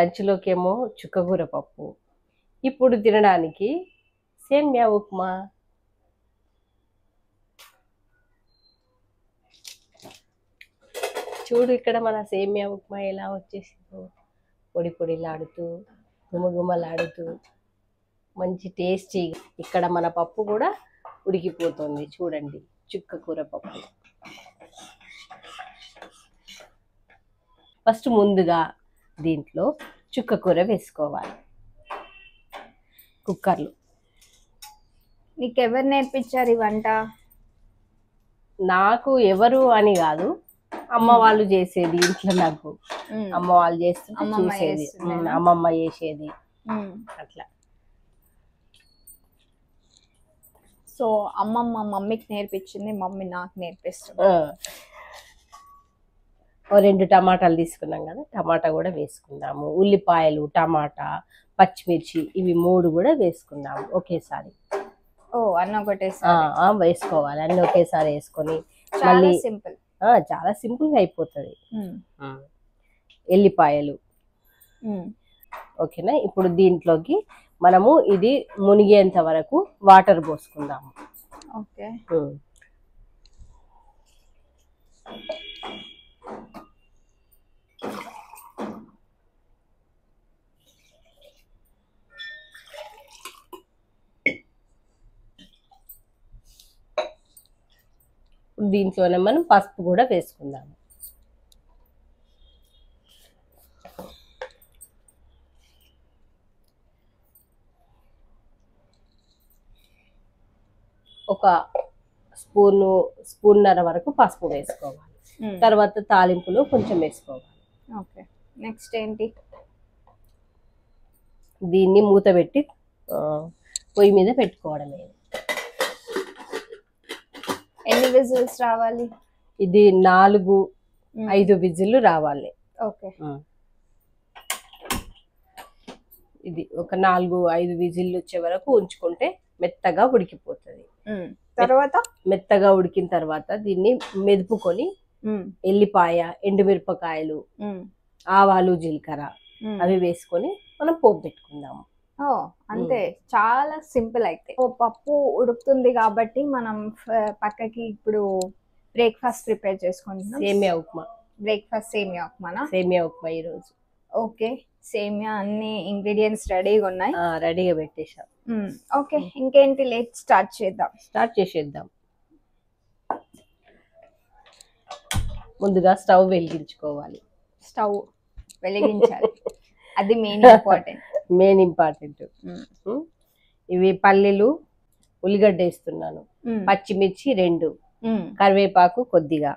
లంచ్‌లోకేమో చుక్కకూర పప్పు. ఇప్పుడు తినడానికి సేమ్యా ఉప్మా. చూడు ఇక్కడ మన సేమ్యా ఉప్మా ఎలా వచ్చేసిందో. పొడి పొడిలాడుతూ, గుమగుమలాడుతూ, మంచి టేస్టీ. ఇక్కడ మన పప్పు కూడా ఉడికిపోతుంది చూడండి. చుక్కకూర పప్పు. ఫస్ట్ ముందుగా దీంట్లో చుక్కకూర వేసుకోవాలి కుక్కర్లో. నీకెవరు నేర్పించారు ఈ వంట? నాకు ఎవరు అని కాదు, అమ్మ వాళ్ళు చేసేది ఇంట్లో. నాకు అమ్మ వాళ్ళు చేస్తుంటే చూసేది, అమ్మమ్మ చేసేది అట్లా. సో అమ్మమ్మ మమ్మీకి నేర్పించింది, మమ్మీ నాకు నేర్పిస్తుంది. ఓ 2 టమాటాలు తీసుకున్నాం కదా, టమాటా కూడా వేసుకుందాము. ఉల్లిపాయలు, టమాటా, పచ్చిమిర్చి ఇవి 3 కూడా వేసుకుందాము ఒకేసారి. ఓ అన్న ఒకటేసారి వేసుకోవాలి. అన్ని ఒకేసారి వేసుకొని మళ్ళీ సింపుల్, చాలా సింపుల్ గా అయిపోతుంది. ఎల్లిపాయలు ఓకేనా. ఇప్పుడు దీంట్లోకి మనము ఇది మునిగేంత వరకు వాటర్ పోసుకుందాము. ఓకే. దీంట్లోనే మనం పసుపు కూడా వేసుకుందాము. ఒక స్పూన్నర వరకు పసుపు వేసుకోవాలి. తర్వాత తాలింపులు కొంచెం వేసుకోవాలి. ఓకే. నెక్స్ట్ ఏంటి? దీన్ని మూత పెట్టి పొయ్యి మీద పెట్టుకోవడమే. ఎన్ని విజిల్స్ రావాలి? ఇది 4-5 విజిల్లు రావాలి. ఓకే. ఇది ఒక 4-5 విజిల్లు వచ్చే వరకు ఉంచుకుంటే మెత్తగా ఉడికిపోతుంది. తర్వాత మెత్తగా ఉడికిన తర్వాత దీన్ని మెదుపుకొని ఎల్లిపాయ, ఎండుమిరపకాయలు, ఆవాలు, జీలకర్ర అవి వేసుకొని మనం పోపు పెట్టుకుందాము. అంతే, చాలా సింపుల్. అయితే పప్పు ఉడుకుతుంది కాబట్టి మనం పక్కకి ఇప్పుడు బ్రేక్ఫాస్ట్ ప్రిపేర్ చేసుకుంటున్నాం. సేమియా ఉప్మా. బ్రేక్ఫాస్ట్ సేమియా ఉప్మానా? సేమియా ఉప్మా ఈరోజు. ఓకే. సేమియా అన్ని ఇంగ్రీడియంట్స్ రెడీగా ఉన్నాయి, రెడీగా పెట్టేసాం. ఓకే. ఇంకేంటి, లేట్ స్టార్ట్ చేసేద్దాం. ముందుగా స్టవ్ వెలిగించుకోవాలి. స్టవ్ వెలిగించాలి, అది మెయిన్ ఇంపార్టెంట్. ఇవి పల్లీలు, ఉల్లిగడ్డ వేస్తున్నాను, పచ్చిమిర్చి 2, కరివేపాకు కొద్దిగా,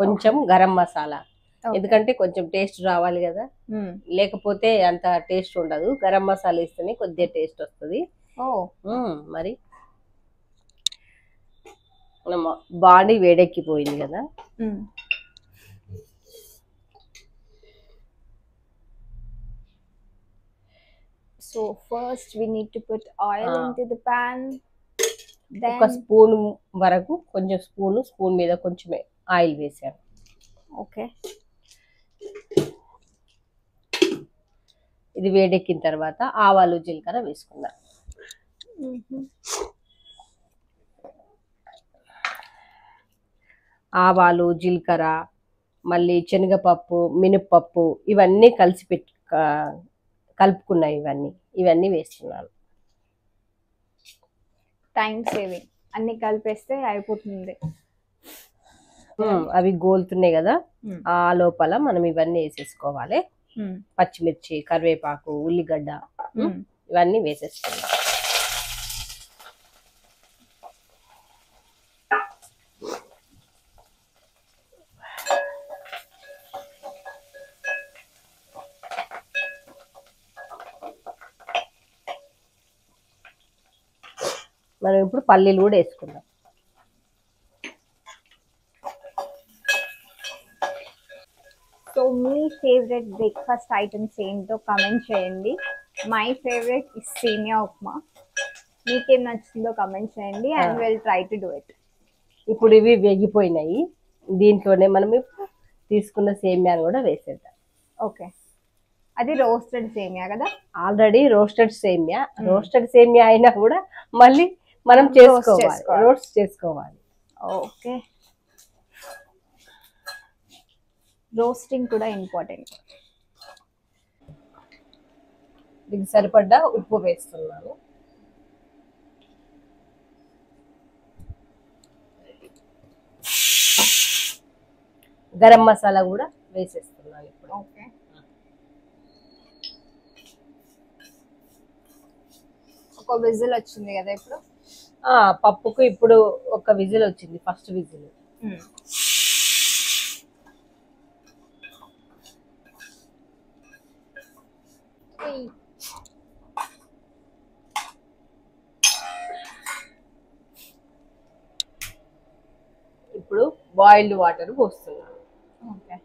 కొంచెం గరం మసాలా. ఎందుకంటే కొంచెం టేస్ట్ రావాలి కదా, లేకపోతే అంత టేస్ట్ ఉండదు. గరం మసాలా వేస్తేనే కొద్దిగా టేస్ట్ వస్తుంది. మరి బాడీ వేడెక్కిపోయింది కదా. So first we need to put oil into the pan. Then ఒక స్పూన్ వరకు, కొంచెం స్పూన్ మీద కొంచెం ఆయిల్ వేసాను. ఓకే. ఇది వేడెక్కిన తర్వాత ఆవాలు, జీలకర్ర వేసుకుందాం. ఆవాలు, జీలకర్ర, మళ్ళీ శనగపప్పు, మినప్పప్పు ఇవన్నీ కలిసి కలుపుకున్నాయి. ఇవన్నీ వేస్తున్నాను. టైం సేవింగ్, అన్ని కలిపేస్తే అయిపోతుంది. అవి గోలుతున్నాయి కదా, ఆ లోపల మనం ఇవన్నీ వేసేసుకోవాలి. పచ్చిమిర్చి, కరివేపాకు, ఉల్లిగడ్డ ఇవన్నీ వేసేసుకున్నాం. మనం ఇప్పుడు పల్లీలు కూడా వేసుకుందాం. సో మీ ఫేవరెట్ బ్రేక్ఫాస్ట్ ఐటమ్స్ ఏంటో కమెంట్ చేయండి. మై ఫేవరెట్ ఇస్ సేమియా ఉప్మా. మీకేం నచ్చిందో కమెంట్ చేయండి and will try to do it. ఇప్పుడు ఇవి వేగిపోయినాయి. దీంట్లోనే మనం తీసుకున్న సేమియాను కూడా వేసేద్దాం. ఓకే. అది రోస్టెడ్ సేమియా కదా? ఆల్రెడీ రోస్టెడ్ సేమియా అయినా కూడా మళ్ళీ మనం చేసుకోవాలి, రోస్ట్ చేసుకోవాలి. ఓకే, రోస్టింగ్ కూడా ఇంపార్టెంట్. దీనికి సరిపడ్డ ఉప్పు వేస్తున్నాను. గరం మసాలా కూడా వేసేస్తున్నాను ఇప్పుడు. ఓకే, ఒక విజిల్ వచ్చింది కదా ఇప్పుడు? పప్పుకు ఇప్పుడు ఒక విజిల్ వచ్చింది, ఫస్ట్ విజిల్. ఇప్పుడు బాయిల్డ్ వాటర్ పోస్తున్నాను. ఓకే,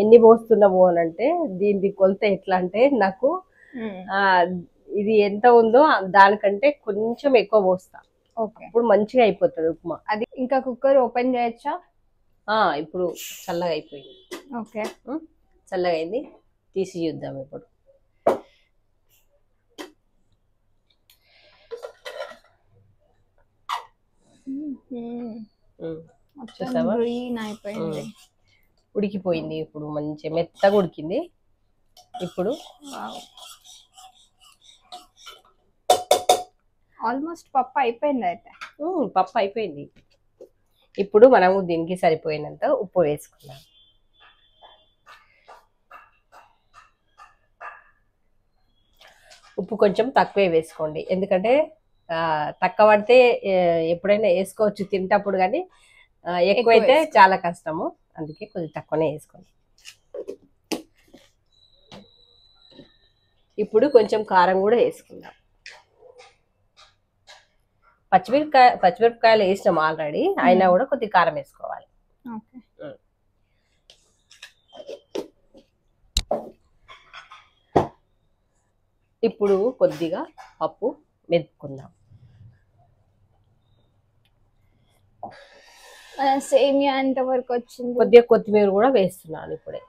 ఎన్ని పోస్తున్నాము అని అంటే దీనికి కొలత ఎట్లా అంటే నాకు ఇది ఎంత ఉందో దానికంటే కొంచెం ఎక్కువ పోస్తా. ఓకే, ఇప్పుడు మంచిగా అయిపోతుంది ఉప్మా. అది ఇంకా కుక్కర్ ఓపెన్ చేయొచ్చా? ఇప్పుడు చల్లగా అయిపోయింది. ఓకే, చల్లగా అయింది, తీసి చూద్దాం ఇప్పుడు. చూసావా, గ్రీన్ అయిపోయింది, ఉడికిపోయింది. ఇప్పుడు మంచిగా మెత్తగా ఉడికింది. ఇప్పుడు ఆల్మోస్ట్ పప్పు అయిపోయింది అయితే. పప్పు అయిపోయింది. ఇప్పుడు మనము దీనికి సరిపోయినంత ఉప్పు వేసుకుందాం. ఉప్పు కొంచెం తక్కువే వేసుకోండి, ఎందుకంటే తక్కువ పడితే ఎప్పుడైనా వేసుకోవచ్చు తింటప్పుడు, కానీ ఎక్కువైతే చాలా కష్టము, అందుకే కొంచెం తక్కువనే వేసుకోండి. ఇప్పుడు కొంచెం కారం కూడా వేసుకుందాం. పచ్చిమిరపకాయలు వేసినాం ఆల్రెడీ, అయినా కూడా కొద్దిగా కారం వేసుకోవాలి. ఇప్పుడు కొద్దిగా పప్పు మెదుపుకుందాం. సేమియా ఎంత వరకు వచ్చింది? కొద్దిగా కొత్తిమీర కూడా వేస్తున్నాను ఇప్పుడే.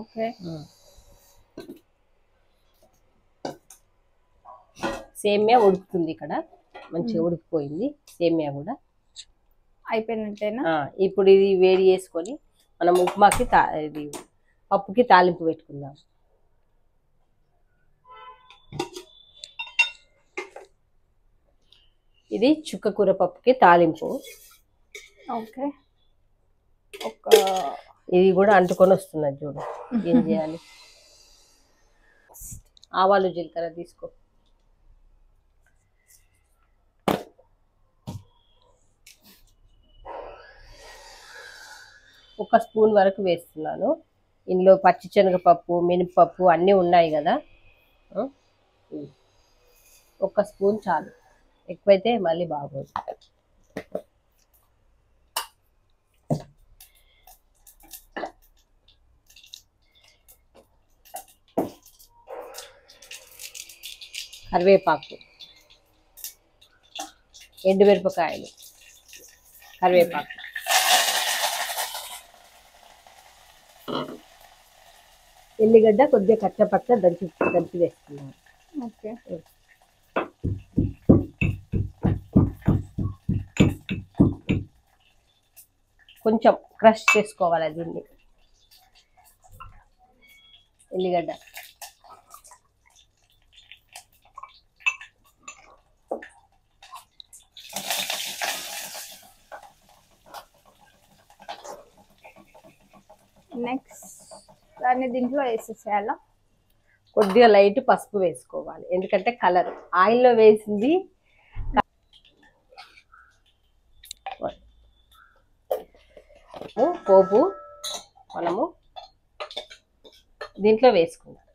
ఓకే, సేమియా ఉడుకుతుంది, ఇక్కడ మంచిగా ఉడికిపోయింది సేమియా కూడా. అయిపోయినట్టేనా? ఇప్పుడు ఇది వేడి చేసుకొని మనం ఉప్మాకి ఇది పప్పుకి తాలింపు పెట్టుకుందాం. ఇది చుక్కకూర పప్పుకి తాలింపు. ఓకే, ఇది కూడా అంటుకొని వస్తున్నది చూడు, ఏం చేయాలి? ఆవాలు జీలకర్ర తీసుకో. ఒక స్పూన్ వరకు వేస్తున్నాను. ఇందులో పచ్చిశనగపప్పు, మినపప్పు అన్నీ ఉన్నాయి కదా, ఒక స్పూన్ చాలు, ఎక్కువైతే మళ్ళీ బాగోదు. కరివేపాకు, ఎండుమిరపకాయలు, కరివేపాకు, ఎల్లిగడ్డ కొద్దిగా కచ్చపచ్చ దంచి వేసుకున్నాను. ఓకే, కొంచెం క్రష్ చేసుకోవాలి దీన్ని, ఎల్లిగడ్డ. నెక్స్ట్ దాన్ని దీంట్లో వేసేసేయాలా? కొద్దిగా లైట్ పసుపు వేసుకోవాలి, ఎందుకంటే కలర్ ఆయిల్లో వేసింది. పోపు మనము దీంట్లో వేసుకుందాం.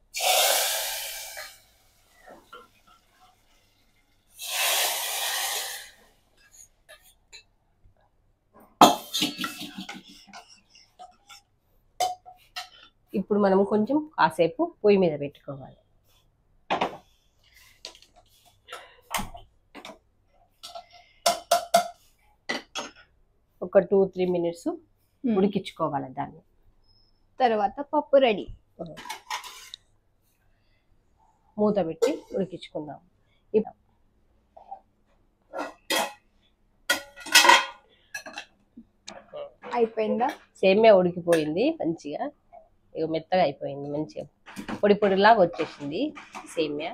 ఇప్పుడు మనం కొంచెం కాసేపు పొయ్యి మీద పెట్టుకోవాలి. ఒక 2-3 మినిట్స్ ఉడికించుకోవాలి దాన్ని. తర్వాత పప్పు రెడీ. మూత పెట్టి ఉడికించుకుందాం. అయిపోయిందా? సేమియా ఉడికిపోయింది మంచిగా, ఇక మెత్తగా అయిపోయింది, మంచిగా పొడి పొడిలాగా వచ్చేసింది సేమియా.